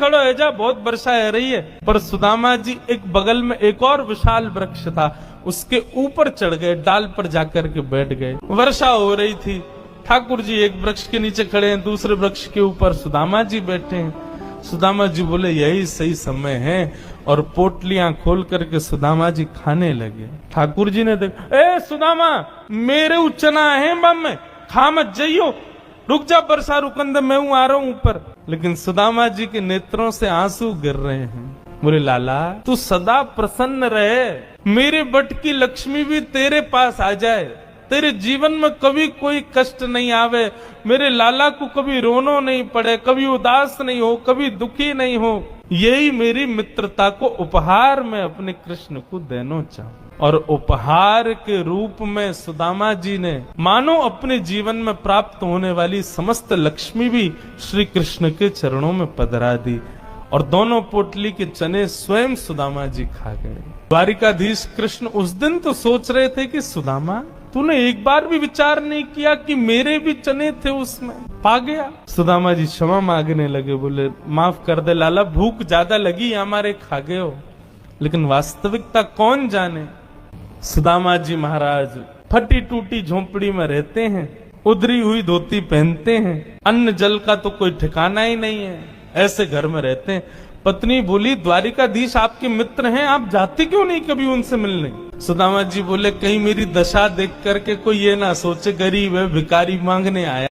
खड़ो है जा, बहुत वर्षा है रही है। पर सुदामा जी एक बगल में एक और विशाल वृक्ष था, उसके ऊपर चढ़ गए, डाल पर जाकर के बैठ गए। वर्षा हो रही थी, ठाकुर जी एक वृक्ष के नीचे खड़े हैं, दूसरे वृक्ष के ऊपर सुदामा जी बैठे हैं। सुदामा जी बोले यही सही समय है, और पोटलियां खोल करके सुदामा जी खाने लगे। ठाकुर जी ने देखा, ए सुदामा, मेरे उच्चना है बम में, खा मत जाइयो, रुक जा, वर्षा रुकन दे, मैं हूं, आ रहा हूं ऊपर। लेकिन सुदामा जी के नेत्रों से आंसू गिर रहे हैं। बोले लाला तू सदा प्रसन्न रहे, मेरे बट की लक्ष्मी भी तेरे पास आ जाए, तेरे जीवन में कभी कोई कष्ट नहीं आवे, मेरे लाला को कभी रोनो नहीं पड़े, कभी उदास नहीं हो, कभी दुखी नहीं हो, यही मेरी मित्रता को उपहार में अपने कृष्ण को देना चाहूं। और उपहार के रूप में सुदामा जी ने मानो अपने जीवन में प्राप्त होने वाली समस्त लक्ष्मी भी श्री कृष्ण के चरणों में पधरा दी, और दोनों पोटली के चने स्वयं सुदामा जी खा गए। द्वारिकाधीश कृष्ण उस दिन तो सोच रहे थे कि सुदामा तूने एक बार भी विचार नहीं किया कि मेरे भी चने थे उसमें, पा गया। सुदामा जी क्षमा मांगने लगे, बोले माफ कर दे लाला, भूख ज्यादा लगी, हमारे खा गए हो, लेकिन वास्तविकता कौन जाने। सुदामा जी महाराज फटी टूटी झोंपड़ी में रहते हैं, उधरी हुई धोती पहनते हैं, अन्न जल का तो कोई ठिकाना ही नहीं है, ऐसे घर में रहते हैं। पत्नी बोली द्वारिकाधीश आपके मित्र हैं, आप जाते क्यों नहीं कभी उनसे मिलने। सुदामा जी बोले कहीं मेरी दशा देख करके कोई ये ना सोचे गरीब है, भिखारी मांगने आया।